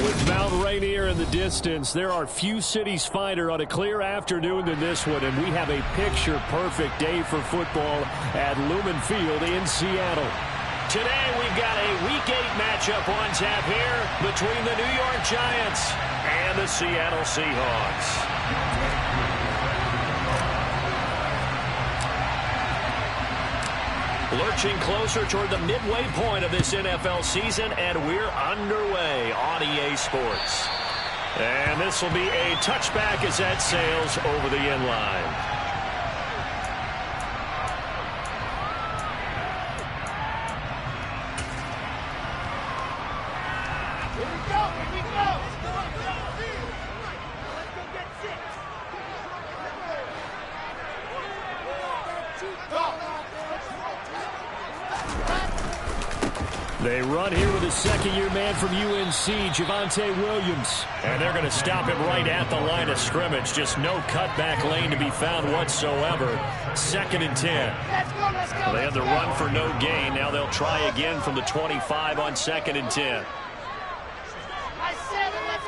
With Mount Rainier in the distance, there are few cities finer on a clear afternoon than this one, and we have a picture-perfect day for football at Lumen Field in Seattle. Today, we've got a Week 8 matchup on tap here between the New York Giants and the Seattle Seahawks. Lurching closer toward the midway point of this NFL season, and we're underway on EA Sports. And this will be a touchback as that sails over the end line. Here we go, here we go. Let's go get six. They run here with a second-year man from UNC, Javonte Williams. And they're going to stop him right at the line of scrimmage. Just no cutback lane to be found whatsoever. 2nd and 10. Let's go. They had the run for no gain. Now they'll try again from the 25 on 2nd and 10. I said it, let's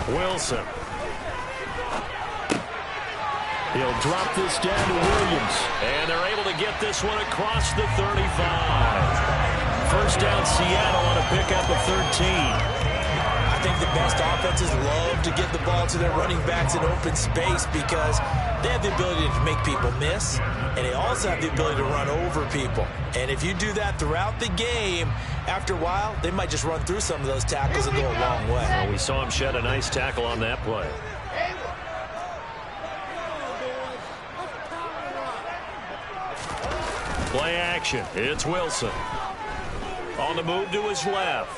go. Wilson. He'll drop this down to Williams. And they're able to get this one across the 35. First down, Seattle on a pickup of 13. I think the best offenses love to get the ball to their running backs in open space because they have the ability to make people miss, and they also have the ability to run over people. And if you do that throughout the game, after a while, they might just run through some of those tackles and go a long way. Well, we saw him shed a nice tackle on that play. Play action. It's Wilson. On the move to his left.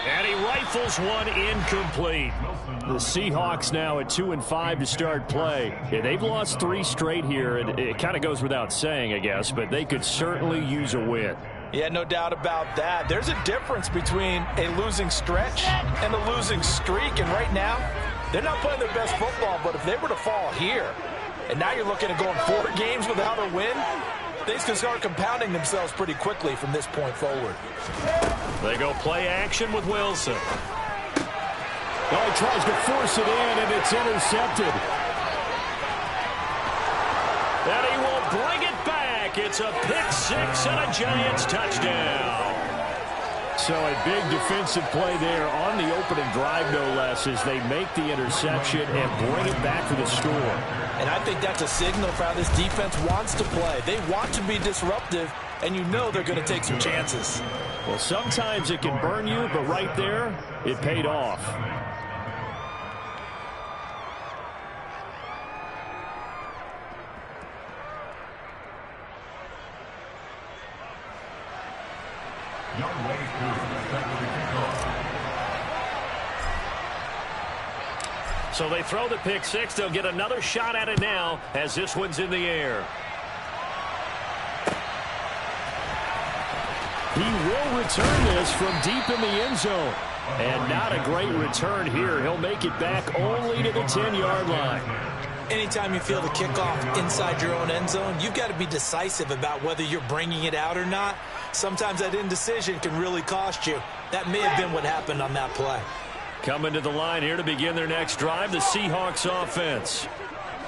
And he rifles one incomplete. The Seahawks now at 2-5 to start play. Yeah, they've lost 3 straight here, and it kind of goes without saying, I guess, but they could certainly use a win. Yeah, no doubt about that. There's a difference between a losing stretch and a losing streak, and right now, they're not playing their best football, but if they were to fall here, and now you're looking at going 4 games without a win, things can start compounding themselves pretty quickly from this point forward. They go play action with Wilson. Oh, he tries to force it in, and it's intercepted. And he will bring it back. It's a pick 6 and a Giants touchdown. So a big defensive play there on the opening drive, no less, as they make the interception and bring it back for the score. And I think that's a signal for how this defense wants to play. They want to be disruptive, and you know they're going to take some chances. Well, sometimes it can burn you, but right there, it paid off. So they throw the pick 6. They'll get another shot at it now as this one's in the air. He will return this from deep in the end zone. And not a great return here. He'll make it back only to the 10-yard line. Anytime you feel the kickoff inside your own end zone, you've got to be decisive about whether you're bringing it out or not. Sometimes that indecision can really cost you. That may have been what happened on that play. Coming to the line here to begin their next drive, the Seahawks offense.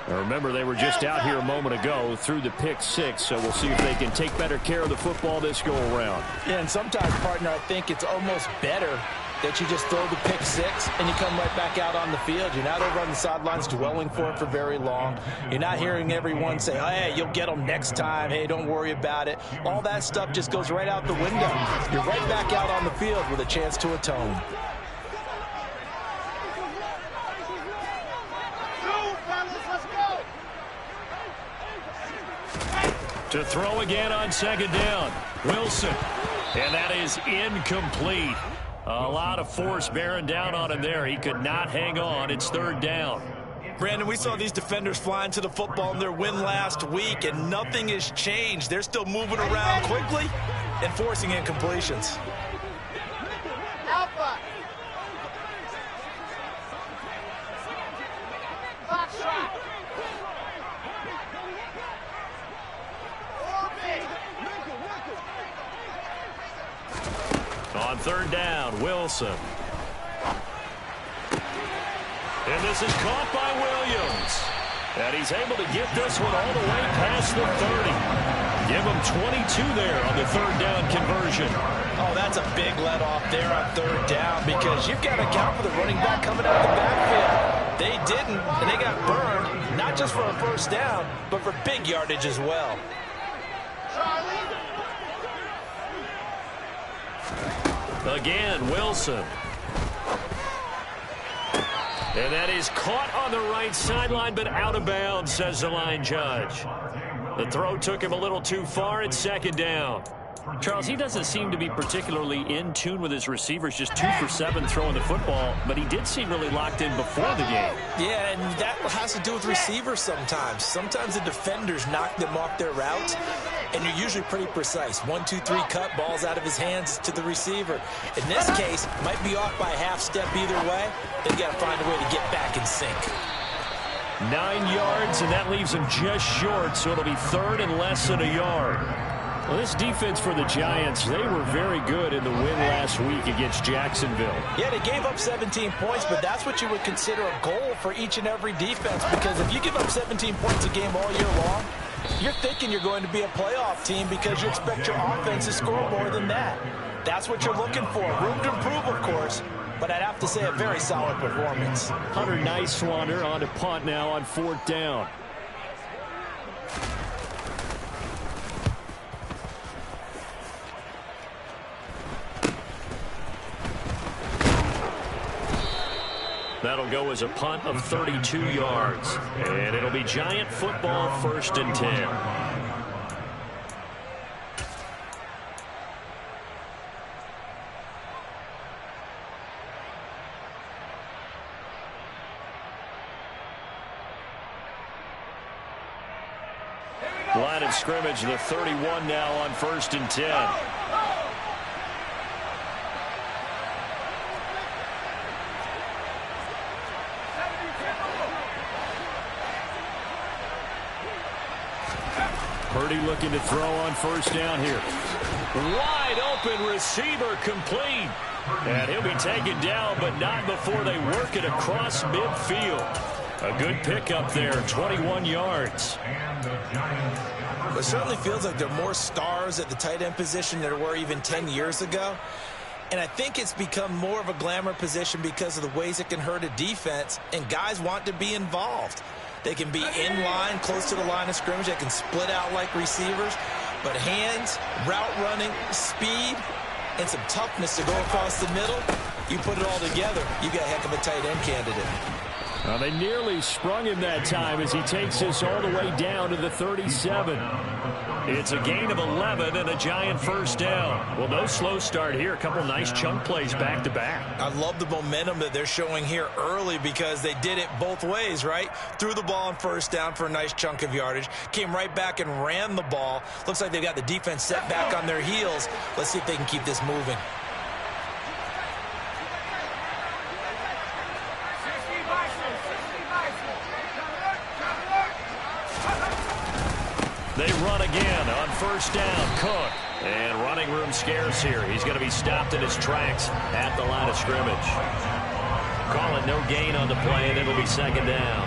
Now remember, they were just out here a moment ago through the pick 6, so we'll see if they can take better care of the football this go-around. Yeah, and sometimes, partner, I think it's almost better that you just throw the pick 6 and you come right back out on the field. You're not over on the sidelines dwelling for it for very long. You're not hearing everyone say, oh, hey, you'll get them next time. Hey, don't worry about it. All that stuff just goes right out the window. You're right back out on the field with a chance to atone. To throw again on 2nd down. Wilson. And that is incomplete. A lot of force bearing down on him there. He could not hang on. It's 3rd down. Brandon, we saw these defenders flying to the football in their win last week, and nothing has changed. They're still moving around quickly and forcing incompletions. Alpha. Box shot. third down, Wilson. And this is caught by Williams. And he's able to get this one all the way past the 30. Give him 22 there on the third down conversion. Oh, that's a big let off there on third down because you've got to account for the running back coming out of the backfield. They didn't, and they got burned, not just for a first down, but for big yardage as well. Again, Wilson. And that is caught on the right sideline, but out of bounds, says the line judge. The throw took him a little too far. It's second down. Charles, he doesn't seem to be particularly in tune with his receivers, just 2 for 7 throwing the football, but he did seem really locked in before the game. Yeah, and that has to do with receivers sometimes. Sometimes the defenders knock them off their routes, and you're usually pretty precise. 1, 2, 3 cut, balls out of his hands to the receiver. In this case, might be off by a half step either way. They've got to find a way to get back in sync. 9 yards, and that leaves him just short, so it'll be third and less than a yard. Well, this defense for the Giants, they were very good in the win last week against Jacksonville. Yeah, they gave up 17 points, but that's what you would consider a goal for each and every defense, because if you give up 17 points a game all year long, you're thinking you're going to be a playoff team because you expect your offense to score more than that. That's what you're looking for. Room to improve, of course, but I'd have to say a very solid performance. Hunter Nicewander on to punt now on fourth down. That'll go as a punt of 32 yards. And it'll be Giant football, 1st and 10. Line of scrimmage, the 31 now on 1st and 10. Purdy looking to throw on first down here. Wide open receiver complete. And he'll be taken down, but not before they work it across midfield. A good pickup there, 21 yards. It certainly feels like there are more stars at the tight end position than there were even 10 years ago. And I think it's become more of a glamour position because of the ways it can hurt a defense, and guys want to be involved. They can be in line, close to the line of scrimmage. They can split out like receivers. But hands, route running, speed, and some toughness to go across the middle, you put it all together, you got a heck of a tight end candidate. Well, they nearly sprung him that time as he takes this all the way down to the 37. It's a gain of 11 and a Giant first down. Well, no slow start here. A couple nice chunk plays back-to-back. I love the momentum that they're showing here early because they did it both ways, right? Threw the ball on first down for a nice chunk of yardage. Came right back and ran the ball. Looks like they've got the defense set back on their heels. Let's see if they can keep this moving. They run again on first down. Cook. And running room scarce here. He's going to be stopped in his tracks at the line of scrimmage. Call it no gain on the play, and it'll be second down.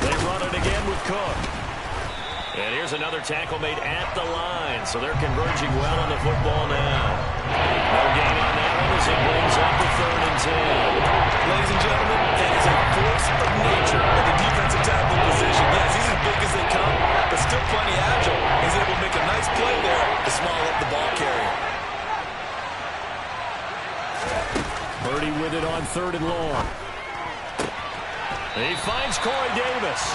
They run it again with Cook. And here's another tackle made at the line. So they're converging well on the football now. No gain on that one as it brings up the 3rd and 10. Ladies and gentlemen, that is a force of nature at the defensive tackle position. Yes, he's as big as they come, but still plenty agile. He's able to make a nice play there to small up the ball carrier. Purdy with it on 3rd and long. He finds Corey Davis.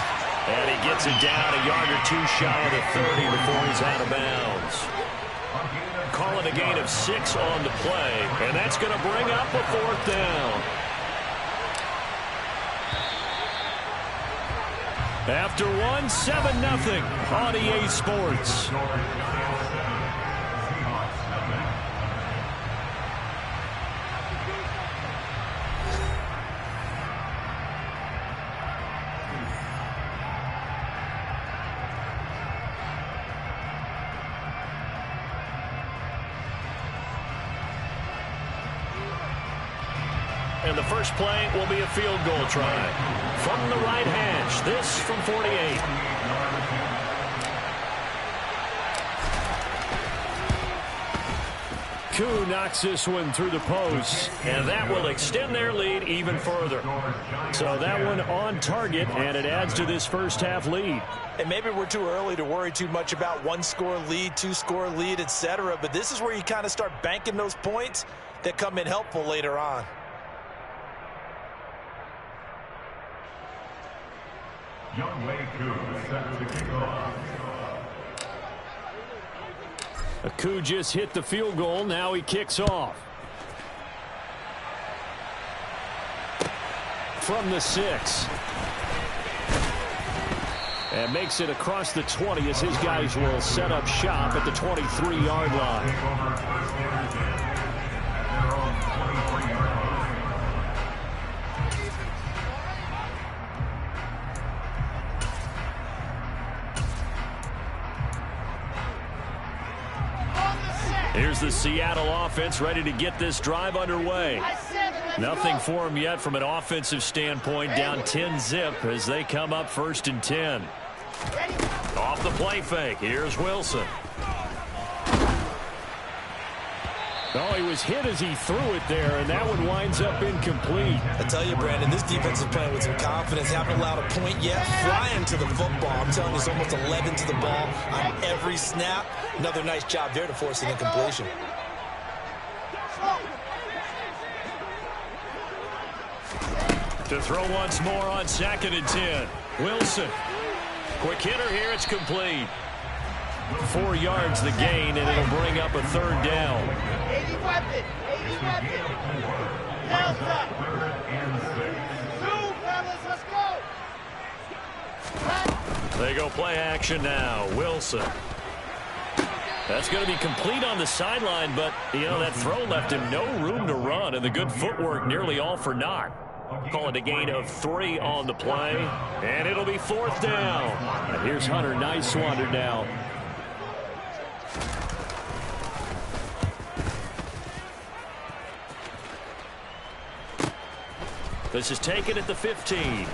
And he gets it down a yard or 2 shy of the 30 before he's out of bounds. Call it a gain of 6 on the play. And that's going to bring up a 4th down. After one, 7-0 on EA Sports. and the first play will be a field goal try. From the right hash, this from 48. Koo knocks this one through the post, and that will extend their lead even further. So that one on target, and it adds to this first half lead. And maybe we're too early to worry too much about one-score lead, two-score lead, etc. But this is where you kind of start banking those points that come in helpful later on. Koo just hit the field goal. Now he kicks off. From the 6. And makes it across the 20 as his guys will set up shop at the 23-yard line. Here's the Seattle offense ready to get this drive underway. Nothing for them yet from an offensive standpoint. Down 10-zip as they come up 1st and 10. Off the play fake. Here's Wilson. Oh, he was hit as he threw it there, and that one winds up incomplete. I tell you, Brandon, this defense is playing with some confidence. Haven't allowed a point yet. Flying to the football. I'm telling you, it's almost 11 to the ball on every snap. Another nice job there to force an incompletion. To throw once more on 2nd and 10. Wilson. Quick hitter here. It's complete. 4 yards the gain, and it'll bring up a 3rd down. 80 weapon. 80 weapon. Delta. 2, fellas. Let's go. They go play action now. Wilson. That's going to be complete on the sideline, but, you know, that throw left him no room to run, and the good footwork nearly all for naught. Call it a gain of 3 on the play, and it'll be 4th down. And here's Hunter. Nice wander now. This is taken at the 15.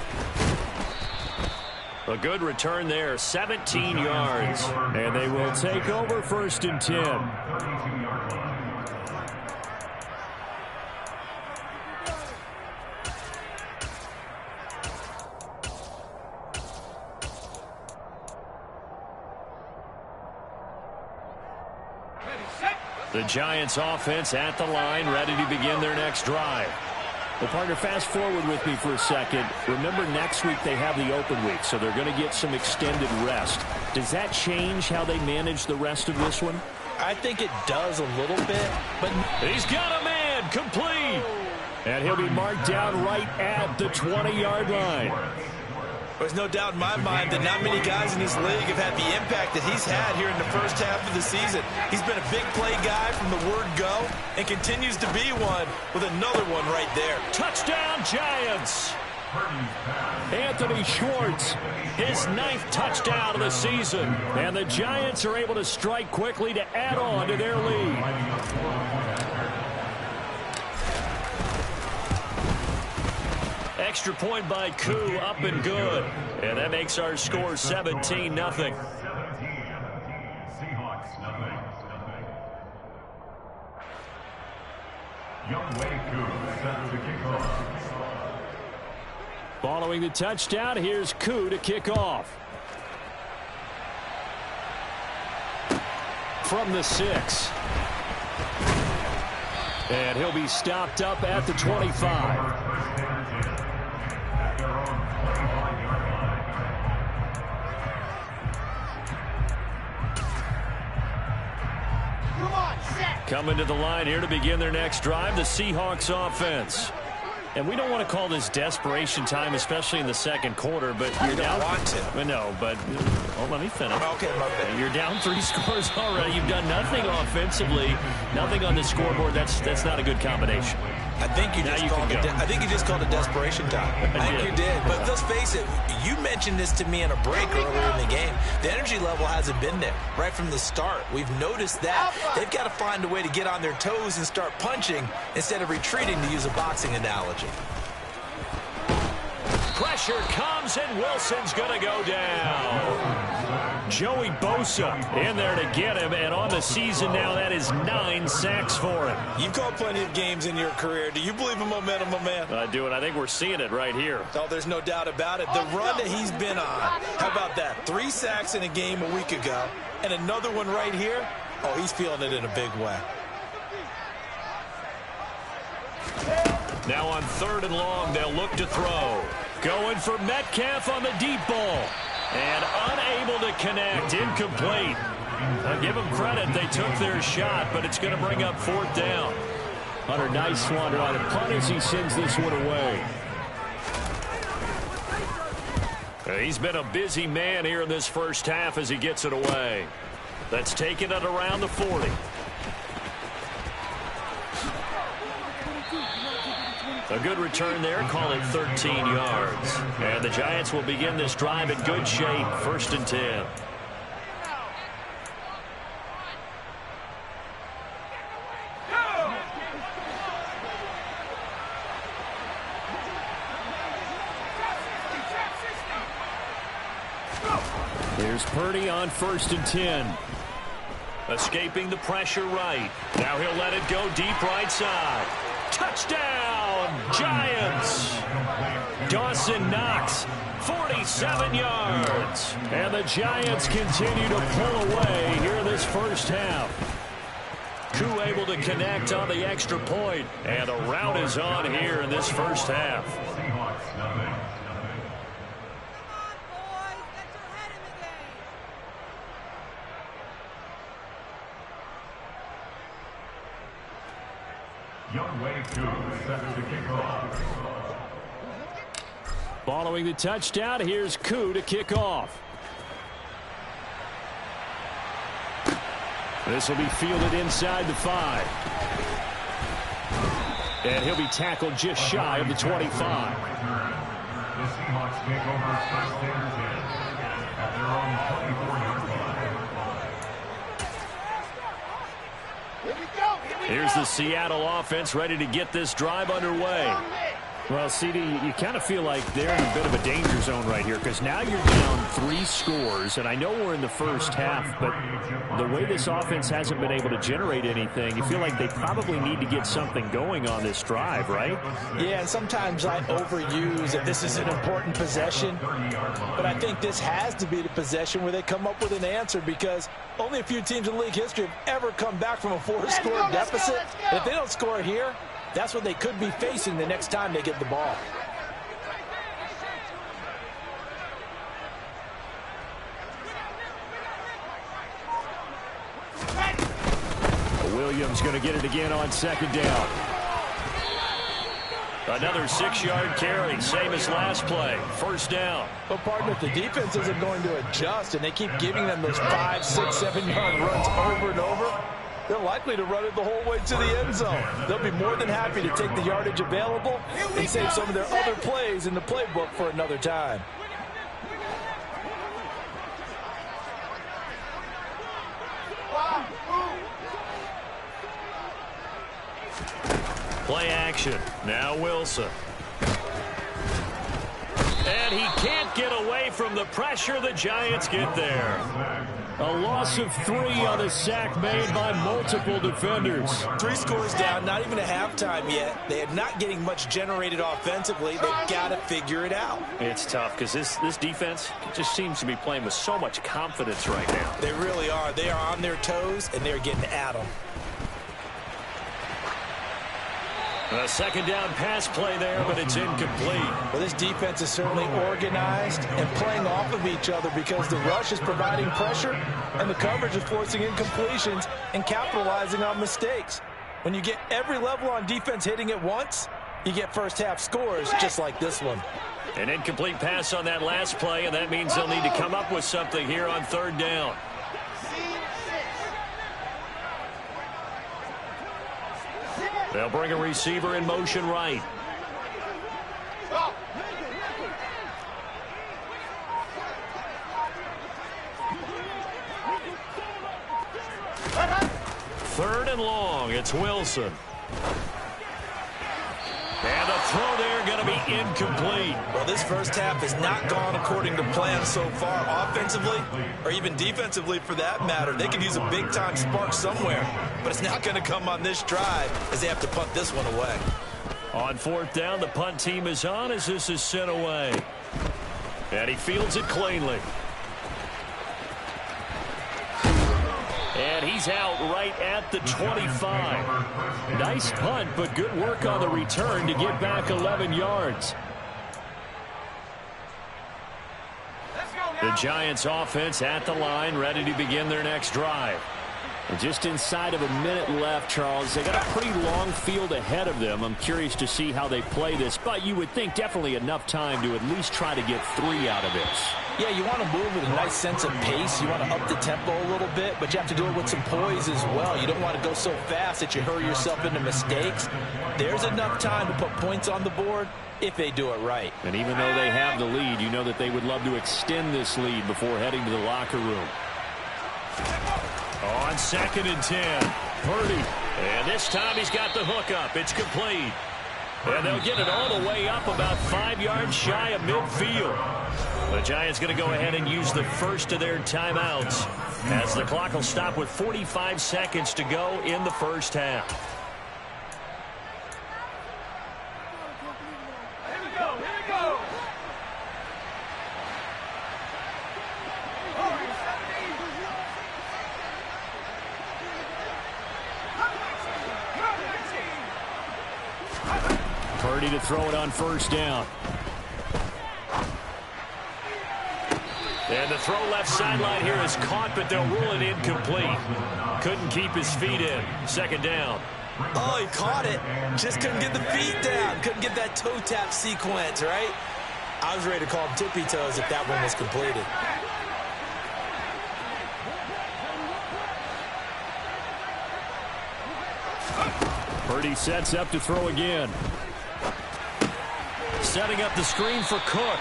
A good return there, 17 yards. And they will take over 1st and 10. The Giants offense at the line, ready to begin their next drive. Well, partner, fast forward with me for a second. Remember, next week they have the open week, so they're going to get some extended rest. Does that change how they manage the rest of this one? I think it does a little bit, but he's got a man, complete. And he'll be marked down right at the 20-yard line. There's no doubt in my mind that not many guys in this league have had the impact that he's had here in the first half of the season. He's been a big play guy from the word go and continues to be one with another one right there. Touchdown, Giants. Anthony Schwartz, his 9th touchdown of the season. And the Giants are able to strike quickly to add on to their lead. Extra point by Koo, up and good. And that makes our score 17-0. Following the touchdown, here's Koo to kick off. From the 6. And he'll be stopped up at the 25. Coming to the line here to begin their next drive, the Seahawks offense. And we don't want to call this desperation time, especially in the second quarter, but you're down. Want to. No, but let me finish. Okay, my bad. You're down 3 scores already. You've done nothing offensively, nothing on the scoreboard. That's not a good combination. I think you just called a desperation time. I think you did. But let's face it, you mentioned this to me in a break earlier in the game. The energy level hasn't been there right from the start. We've noticed that. They've got to find a way to get on their toes and start punching instead of retreating, to use a boxing analogy. Pressure comes, and Wilson's going to go down. Joey Bosa in there to get him, and on the season now, that is 9 sacks for him. You've called plenty of games in your career. Do you believe in momentum, my man? I do, and I think we're seeing it right here. Oh, there's no doubt about it. The run that he's been on, how about that? 3 sacks in a game a week ago, and another one right here. Oh, he's feeling it in a big way. Now on 3rd and long, they'll look to throw. Going for Metcalf on the deep ball. And unable to connect. Incomplete. I'll give them credit. They took their shot, but it's going to bring up 4th down. Hunter, nice one on the punt as he sends this one away. He's been a busy man here in this first half as he gets it away. That's taking it around the 40. A good return there, call it 13 yards. And the Giants will begin this drive in good shape, 1st and 10. Here's Purdy on 1st and 10. Escaping the pressure right. Now he'll let it go deep right side. Touchdown, Giants. Dawson Knox, 47 yards. And the Giants continue to pull away here this first half. Koo able to connect on the extra point. And the rout is on here in this first half. Following the touchdown, here's Koo to kick off. This will be fielded inside the 5. And he'll be tackled just shy of the 25. The Seahawks take over 1st and 10 at their own 24-yard line. Here's the Seattle offense ready to get this drive underway. Well, CD, you kind of feel like they're in a bit of a danger zone right here because now you're down 3 scores, and I know we're in the first half, but the way this offense hasn't been able to generate anything, you feel like they probably need to get something going on this drive, right? Yeah, and sometimes I overuse that this is an important possession, but I think this has to be the possession where they come up with an answer because only a few teams in league history have ever come back from a 4-score deficit. If they don't score here, that's what they could be facing the next time they get the ball. Williams going to get it again on 2nd down. Another 6-yard carry, same as last play. 1st down. But, partner, if the defense isn't going to adjust and they keep giving them those 5, 6, 7-yard runs over and over, they're likely to run it the whole way to the end zone. They'll be more than happy to take the yardage available and save some of their other plays in the playbook for another time. Play action. Now Wilson. And he can't get away from the pressure. The Giants get there. A loss of 3 on a sack made by multiple defenders. 3 scores down, not even a halftime yet. They are not getting much generated offensively. They've got to figure it out. It's tough because this defense just seems to be playing with so much confidence right now. They really are. They are on their toes, and they're getting at them. A 2nd down pass play there, but it's incomplete. Well, this defense is certainly organized and playing off of each other because the rush is providing pressure and the coverage is forcing incompletions and capitalizing on mistakes. When you get every level on defense hitting at once, you get first half scores just like this one. An incomplete pass on that last play, and that means they'll need to come up with something here on 3rd down. They'll bring a receiver in motion right. Go. Third and long. It's Wilson. And the throw there going to be incomplete. Well, this first half has not gone according to plan so far offensively or even defensively for that matter. They could use a big-time spark somewhere, but it's not going to come on this drive as they have to punt this one away. On fourth down, the punt team is on as this is sent away. And he fields it cleanly. And he's out right at the 25. Nice punt, but good work on the return to get back 11 yards. The Giants offense at the line, ready to begin their next drive. And just inside of a minute left, Charles. They got a pretty long field ahead of them. I'm curious to see how they play this, but you would think definitely enough time to at least try to get 3 out of this. Yeah, you want to move with a nice sense of pace. You want to up the tempo a little bit, but you have to do it with some poise as well. You don't want to go so fast that you hurry yourself into mistakes. There's enough time to put points on the board if they do it right. And even though they have the lead, you know that they would love to extend this lead before heading to the locker room. On 2nd and 10, Purdy. And this time he's got the hook up. It's complete. And they'll get it all the way up about 5 yards shy of midfield. The Giants going to go ahead and use the first of their timeouts as the clock will stop with 45 seconds to go in the first half. Here we go. Here we go. Purdy to throw it on first down. And the throw left sideline here is caught, but they'll rule it incomplete. Couldn't keep his feet in. 2nd down. Oh, he caught it. Just couldn't get the feet down. Couldn't get that toe tap sequence, right? I was ready to call him tippy toes if that one was completed. Purdy sets up to throw again. Setting up the screen for Cook.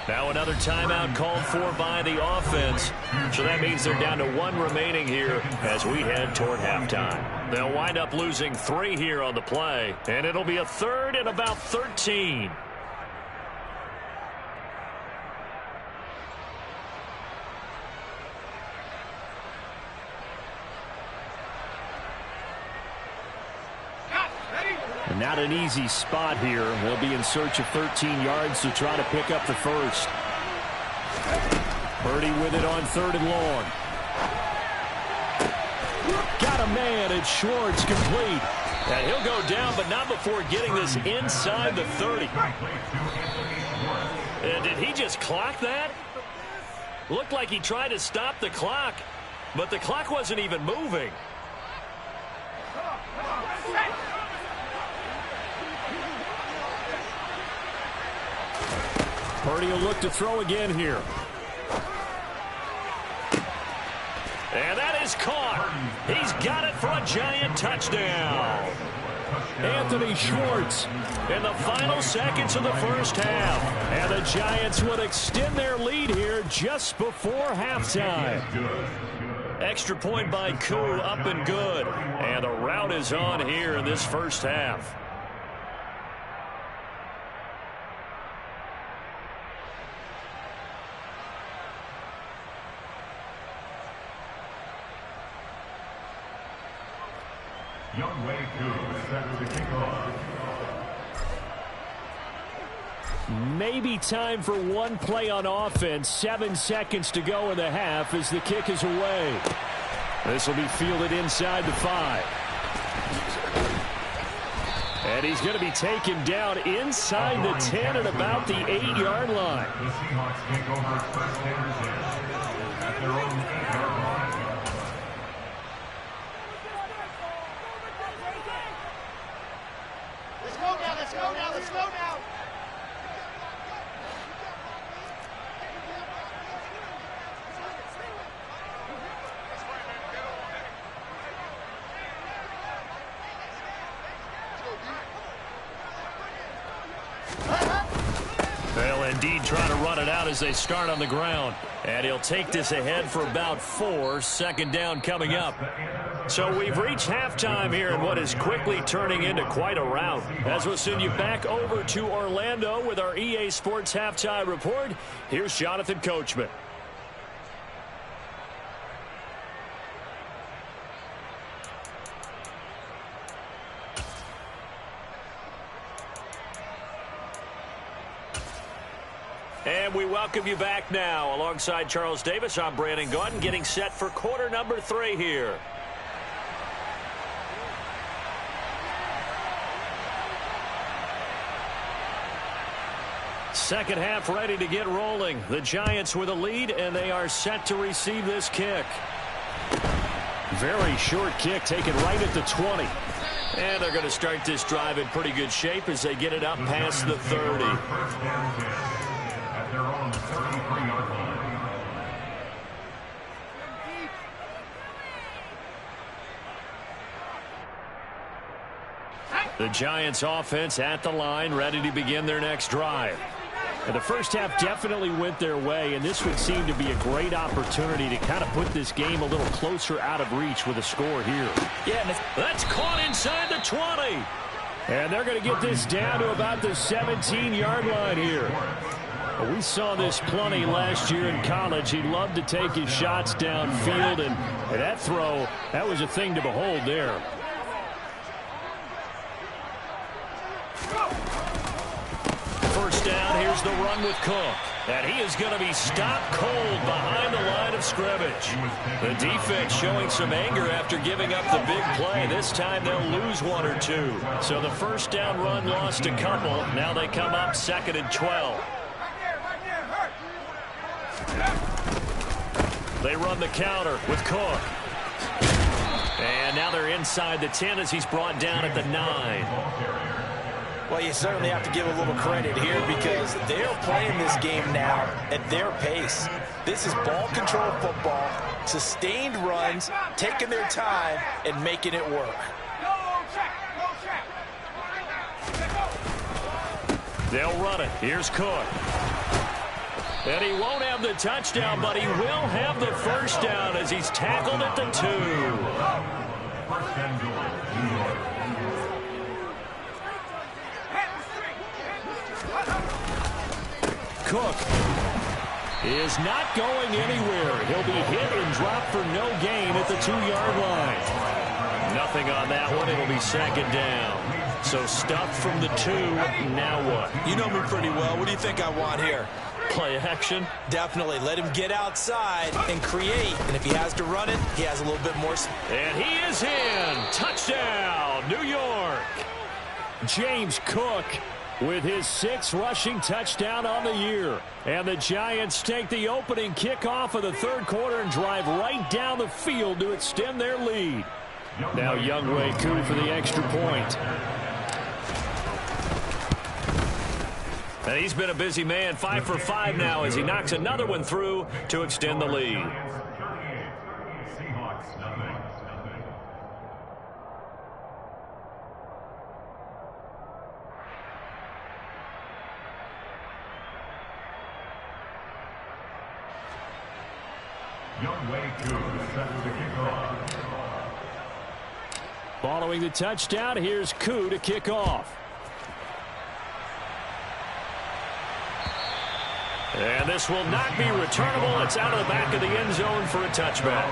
Now another timeout called for by the offense. So that means they're down to 1 remaining here as we head toward halftime. They'll wind up losing 3 here on the play, and it'll be a 3rd and about 13. And not an easy spot here. They'll be in search of 13 yards to try to pick up the first. Purdy with it on 3rd and long. Got a man at Schwartz, complete. And he'll go down, but not before getting this inside the 30. And did he just clock that? Looked like he tried to stop the clock, but the clock wasn't even moving. Purdy will look to throw again here. And that is caught. He's got it for a Giant touchdown. Anthony Schwartz in the final seconds of the first half. And the Giants would extend their lead here just before halftime. Extra point by Koo, up and good. And the rout is on here in this first half. Maybe time for one play on offense. 7 seconds to go in the half as the kick is away. This will be fielded inside the 5. And he's going to be taken down inside the 10 at about the 8-yard line. The Seahawks take over first and 10 at their own 8-yard line. Let's go now, let's go now, let's go now. Indeed, trying to run it out as they start on the ground. And he'll take this ahead for about 4. Second down coming up. So we've reached halftime here in what is quickly turning into quite a rout. As we'll send you back over to Orlando with our EA Sports Halftime Report, here's Jonathan Coachman. And we welcome you back now. Alongside Charles Davis, I'm Brandon Gaudin, getting set for quarter number 3 here. Second half ready to get rolling. The Giants with a lead, and they are set to receive this kick. Very short kick taken right at the 20. And they're going to start this drive in pretty good shape as they get it up past the 30. At their own 33-yard line. The Giants offense at the line, ready to begin their next drive. And the first half definitely went their way, and this would seem to be a great opportunity to kind of put this game a little closer out of reach with a score here. Yeah, that's caught inside the 20. And they're going to get this down to about the 17-yard line here. We saw this plenty last year in college. He loved to take his shots downfield, and that throw, that was a thing to behold there. First down, here's the run with Cook. And he is going to be stopped cold behind the line of scrimmage. The defense showing some anger after giving up the big play. This time they'll lose 1 or 2. So the first down run lost a couple. Now they come up 2nd and 12. They run the counter with Cook. And now they're inside the 10 as he's brought down at the 9. Well, you certainly have to give a little credit here because they're playing this game now at their pace. This is ball control football, sustained runs, taking their time, and making it work. They'll run it. Here's Cook. And he won't have the touchdown, but he will have the first down as he's tackled at the 2. First and goal, New York. Cook is not going anywhere. He'll be hit and dropped for no gain at the 2-yard line. Nothing on that one. It'll be 2nd down. So stuffed from the 2. Now what? You know me pretty well. What do you think I want here? Play action? Definitely. Let him get outside and create. And if he has to run it, he has a little bit more. And he is in. Touchdown, New York. James Cook with his 6th rushing touchdown on the year. And the Giants take the opening kickoff of the 3rd quarter and drive right down the field to extend their lead. Now Younghoe Koo for the extra point. And he's been a busy man, 5 for 5 now as he knocks another one through to extend the lead. Seahawks, nothing. Younghoe Koo set to kick off. Following the touchdown, here's Koo to kick off. And this will not be returnable. It's out of the back of the end zone for a touchback.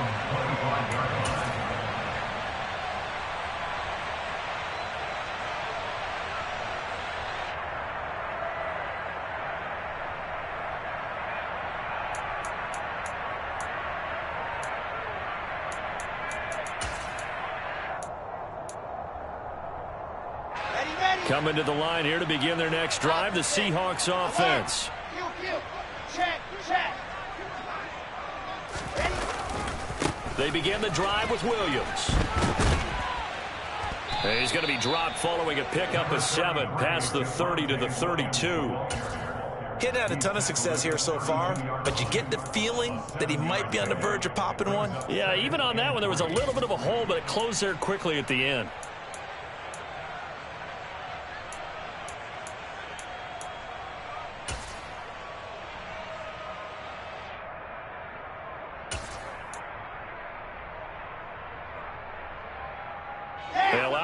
Coming to the line here to begin their next drive, the Seahawks offense. They begin the drive with Williams. And he's going to be dropped following a pickup of 7 past the 30 to the 32. He's had a ton of success here so far, but you get the feeling that he might be on the verge of popping one. Yeah, even on that one, there was a little bit of a hole, but it closed there quickly at the end.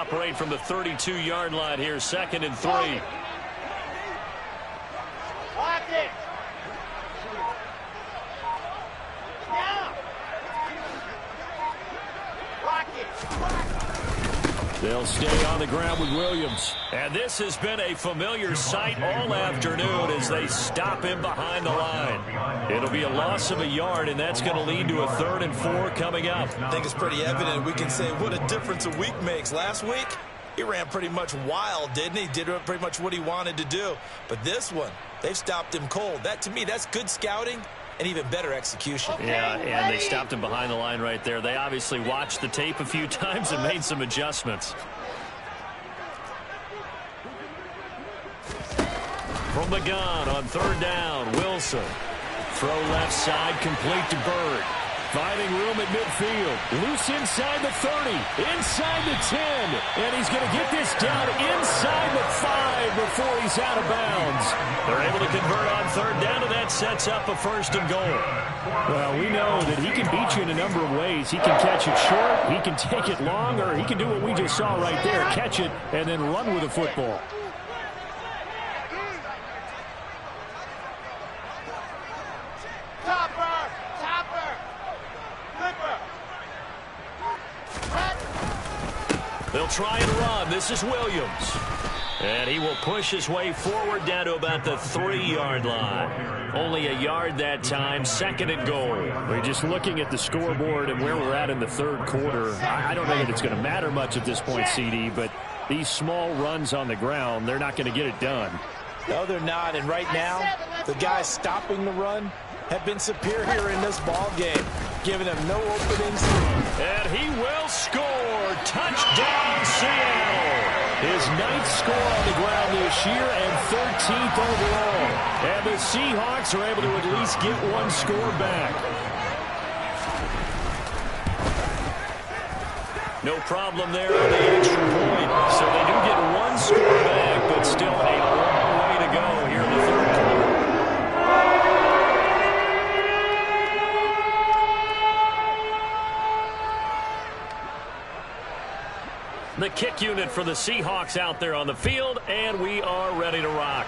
operate from the 32-yard line here, 2nd and 3. Lock it. Down. Lock it. They'll stay on the ground with Williams. And this has been a familiar sight all afternoon as they stop him behind the line. It'll be a loss of a yard, and that's going to lead to a 3rd and 4 coming up. I think it's pretty evident. We can say what a difference a week makes. Last week, he ran pretty much wild, didn't he? Did pretty much what he wanted to do. But this one, they've stopped him cold. That, to me, that's good scouting and even better execution. Yeah, and they stopped him behind the line right there. They obviously watched the tape a few times and made some adjustments. From the gun on 3rd down, Wilson. Throw left side, complete to Bird. Finding room at midfield. Loose inside the 30, inside the 10. And he's going to get this down inside the 5 before he's out of bounds. They're able to convert on 3rd down, and that sets up a 1st and goal. Well, we know that he can beat you in a number of ways. He can catch it short, he can take it long, or he can do what we just saw right there, catch it and then run with the football. They'll try and run. This is Williams. And he will push his way forward down to about the 3-yard line. Only a yard that time, 2nd and goal. We're just looking at the scoreboard and where we're at in the 3rd quarter. I don't know that it's going to matter much at this point, CD, but these small runs on the ground, they're not going to get it done. No, they're not. And right now, the guys stopping the run have been superior in this ball game, giving them no openings. And he will score. Touchdown, Seattle. His 9th score on the ground this year and 13th overall. And the Seahawks are able to at least get 1 score back. No problem there on the extra point. So they do get 1 score back, but still a long way to go here in the 3rd quarter. The kick unit for the Seahawks out there on the field, and we are ready to rock.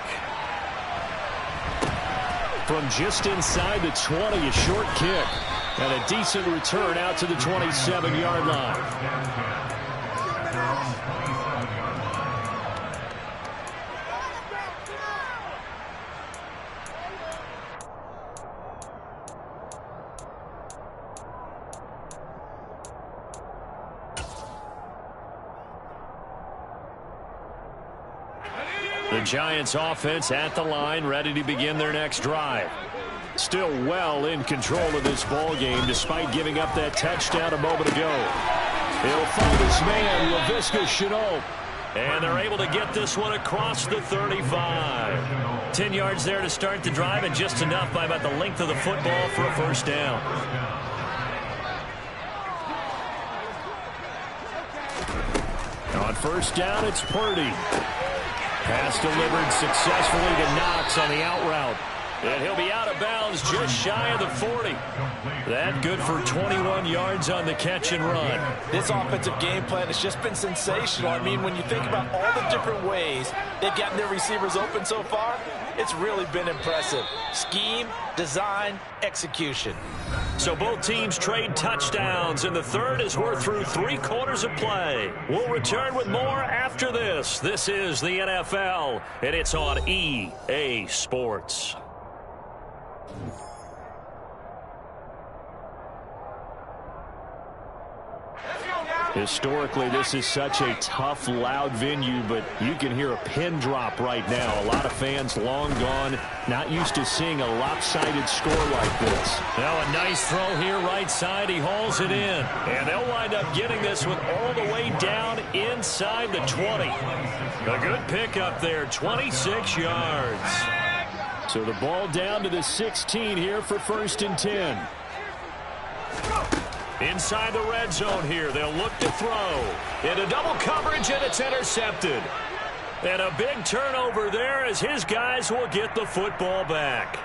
From just inside the 20, a short kick, and a decent return out to the 27-yard line. The Giants offense at the line, ready to begin their next drive. Still well in control of this ball game despite giving up that touchdown a moment ago. He'll find his man, Laviska Shenault. And they're able to get this one across the 35. 10 yards there to start the drive, and just enough by about the length of the football for a 1st down. On 1st down, it's Purdy. Pass delivered successfully to Knox on the out route. And he'll be out of bounds just shy of the 40. That good for 21 yards on the catch and run. This offensive game plan has just been sensational. I mean, when you think about all the different ways they've gotten their receivers open so far, it's really been impressive. Scheme, design, execution. So both teams trade touchdowns, and the 3rd as we're through 3 quarters of play. We'll return with more after this. This is the NFL, and it's on EA Sports. Historically, this is such a tough, loud venue, but you can hear a pin drop right now. A lot of fans long gone, not used to seeing a lopsided score like this. Now a nice throw here right side. He hauls it in, and they'll wind up getting this one all the way down inside the 20. A good pickup there, 26 yards. So the ball down to the 16 here for 1st and 10. Inside the red zone here, they'll look to throw. Into double coverage, and it's intercepted. And a big turnover there as his guys will get the football back.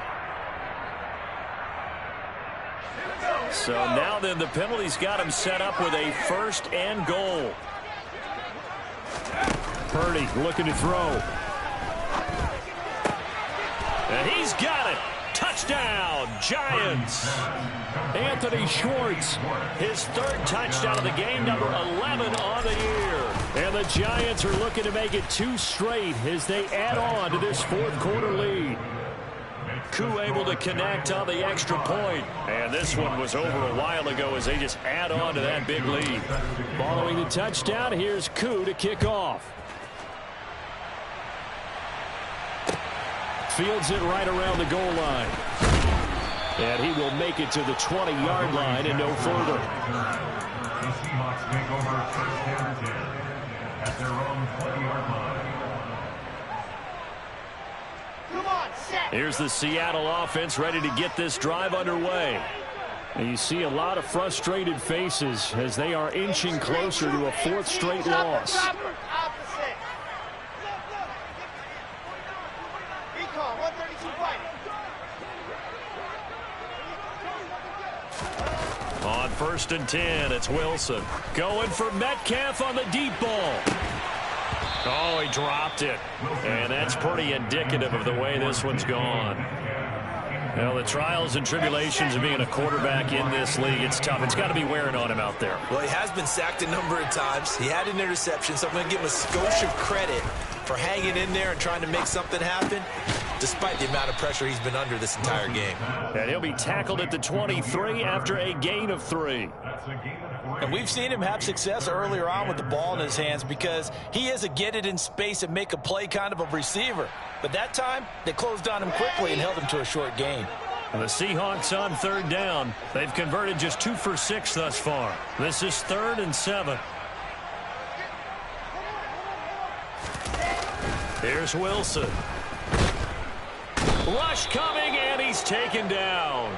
So now then the penalty's got him set up with a 1st and goal. Purdy looking to throw. And he's got it. Touchdown, Giants. Anthony Schwartz, his third touchdown of the game, number 11 on the year. And the Giants are looking to make it 2 straight as they add on to this fourth quarter lead. Koo able to connect on the extra point. And this one was over a while ago as they just add on to that big lead. Following the touchdown, here's Koo to kick off. Fields it right around the goal line. And he will make it to the 20-yard line and no further. The Seahawks take over first and 10 at their own 20-yard line. Come on, set. Here's the Seattle offense ready to get this drive underway. And you see a lot of frustrated faces as they are inching closer to a 4th straight loss. Opposite. Recall, 132 fighting. On 1st and 10, it's Wilson. Going for Metcalf on the deep ball. Oh, he dropped it. And that's pretty indicative of the way this one's gone. Well, the trials and tribulations of being a quarterback in this league, it's tough. It's got to be wearing on him out there. Well, he has been sacked a number of times. He had an interception, so I'm going to give him a skosh of credit for hanging in there and trying to make something happen, despite the amount of pressure he's been under this entire game. And he'll be tackled at the 23 after a gain of 3. And we've seen him have success earlier on with the ball in his hands because he is a get it in space and make a play kind of a receiver. But that time, they closed on him quickly and held him to a short gain. And the Seahawks on 3rd down. They've converted just 2 for 6 thus far. This is 3rd and 7. Here's Wilson. Rush coming, and he's taken down.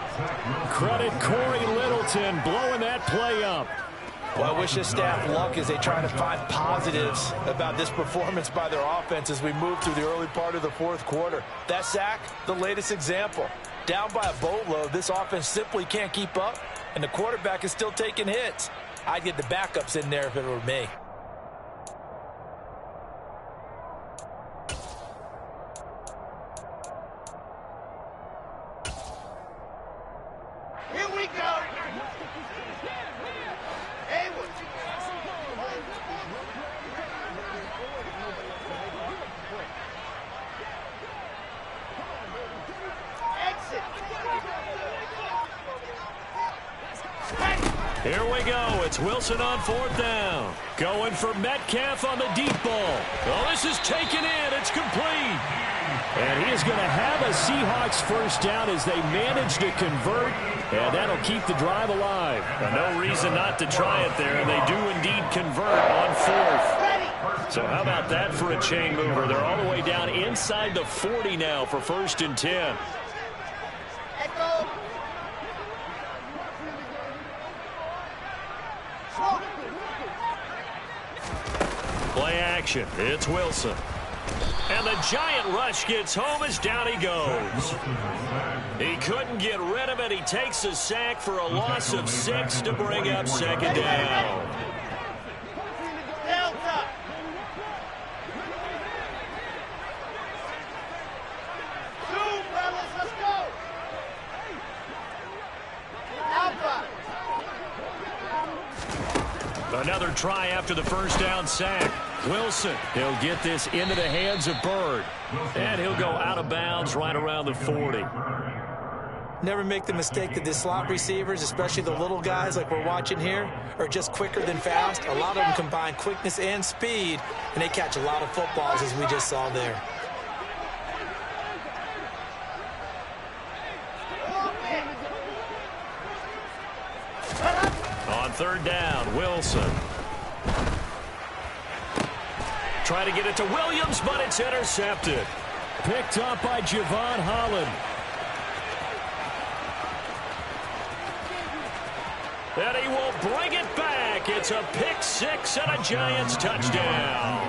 Credit Corey Littleton blowing that play up. Well, I wish this staff luck as they try to find positives about this performance by their offense as we move through the early part of the 4th quarter. That sack, the latest example. Down by a boatload, this offense simply can't keep up, and the quarterback is still taking hits. I'd get the backups in there if it were me. Here we go. Haywood. Exit. Here we go. It's Wilson on 4th down. Going for Metcalf on the deep ball. Oh, this is taken in. It's complete. And he is going to have a Seahawks first down as they manage to convert. And that'll keep the drive alive. No reason not to try it there. And they do indeed convert on 4th. So how about that for a chain mover? They're all the way down inside the 40 now for 1st and 10. Echo. Play action. It's Wilson. And the giant rush gets home as down he goes. He couldn't get rid of it. He takes a sack for a loss of 6 to bring up 2nd down. Delta. Two, fellas, let's go. Alpha. Another try after the first down sack. Wilson, he'll get this into the hands of Bird. And he'll go out of bounds right around the 40. Never make the mistake that the slot receivers, especially the little guys like we're watching here, are just quicker than fast. A lot of them combine quickness and speed, and they catch a lot of footballs as we just saw there. On 3rd down, Wilson. Trying to get it to Williams, but it's intercepted. Picked up by Javon Holland. And he will bring it back. It's a pick 6 and a Giants touchdown.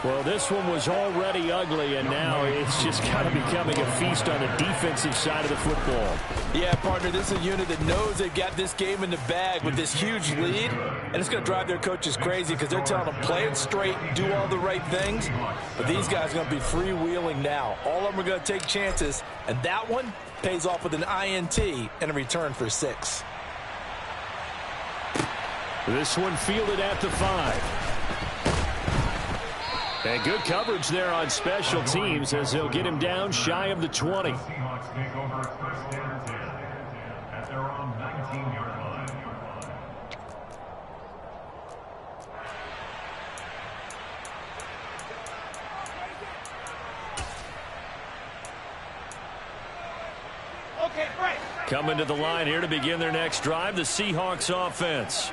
Well, this one was already ugly, and now it's just kind of becoming a feast on the defensive side of the football. Yeah, partner, this is a unit that knows they've got this game in the bag with this huge lead, and it's going to drive their coaches crazy because they're telling them play it straight, do all the right things, but these guys are going to be freewheeling now. All of them are going to take chances, and that one pays off with an INT and a return for 6. This one fielded at the 5. And good coverage there on special teams as they'll get him down shy of the 20. Seahawks take over first and 10 at their own 19-yard line. Okay, break. Coming to the line here to begin their next drive, the Seahawks offense.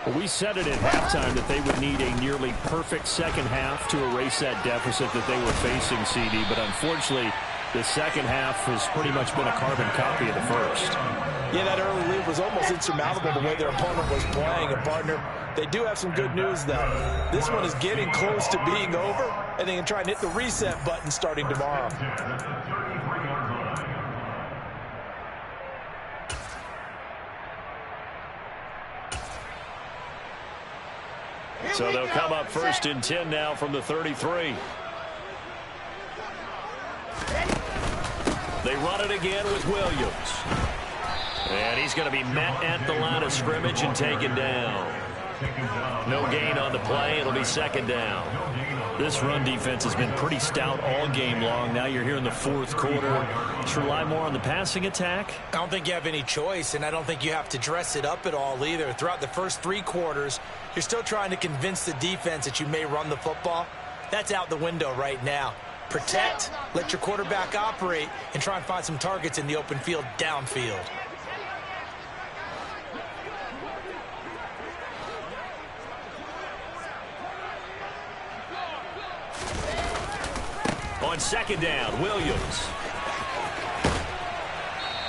Well, we said it at halftime that they would need a nearly perfect second half to erase that deficit that they were facing, CD. But unfortunately, the second half has pretty much been a carbon copy of the first. Yeah, that early lead was almost insurmountable the way their opponent was playing. And, partner, they do have some good news, though. This one is getting close to being over, and they can try and hit the reset button starting tomorrow. So they'll come up first and 10 now from the 33. They run it again with Williams. And he's going to be met at the line of scrimmage and taken down. No gain on the play. It'll be second down. This run defense has been pretty stout all game long. Now you're here in the fourth quarter. Just rely more on the passing attack. I don't think you have any choice, and I don't think you have to dress it up at all either. Throughout the first 3 quarters, you're still trying to convince the defense that you may run the football. That's out the window right now. Protect, let your quarterback operate, and try and find some targets in the open field downfield. On second down, Williams.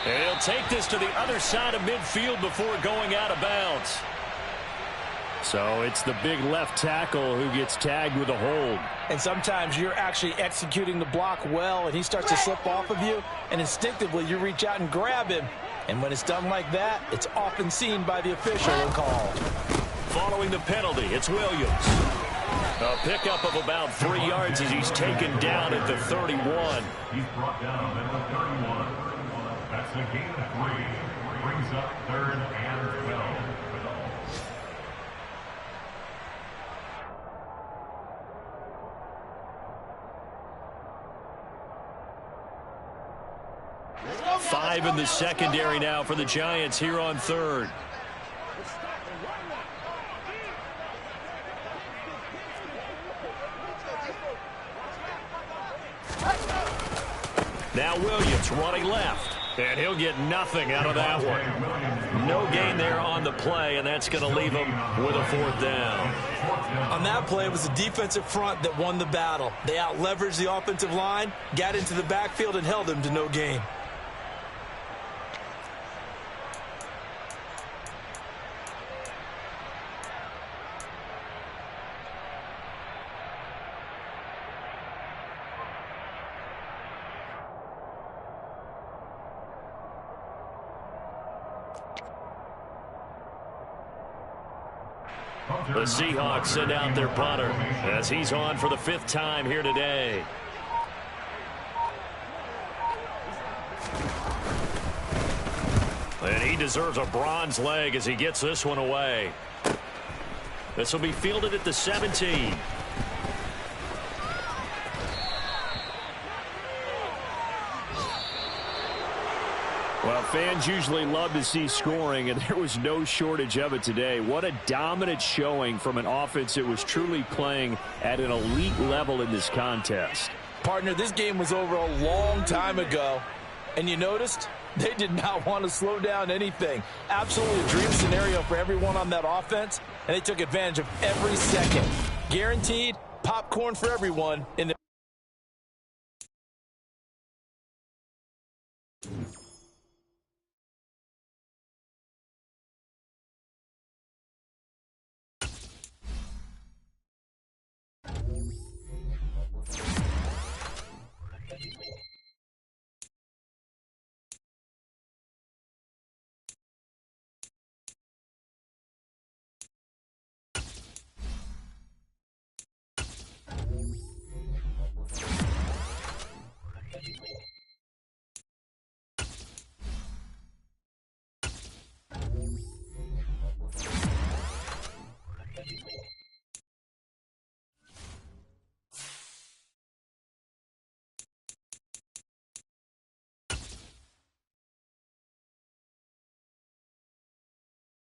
And he'll take this to the other side of midfield before going out of bounds. So it's the big left tackle who gets tagged with a hold. And sometimes you're actually executing the block well, and he starts to slip off of you, and instinctively you reach out and grab him. And when it's done like that, it's often seen by the official and called. Following the penalty, it's Williams. A pickup of about 3 yards as he's taken down at the 31. He's brought down at the 31. That's a gain of 3. Brings up 3rd and 12. Five in the secondary now for the Giants here on 3rd. Now Williams running left, and he'll get nothing out of that one. No gain there on the play, and that's going to leave him with a 4th down. On that play, it was the defensive front that won the battle. They out-leveraged the offensive line, got into the backfield, and held him to no gain. The Seahawks send out their punter as he's on for the 5th time here today. And he deserves a bronze leg as he gets this one away. This will be fielded at the 17. Well, fans usually love to see scoring, and there was no shortage of it today. What a dominant showing from an offense that was truly playing at an elite level in this contest. Partner, this game was over a long time ago, and you noticed they did not want to slow down anything. Absolutely a dream scenario for everyone on that offense, and they took advantage of every second. Guaranteed popcorn for everyone in the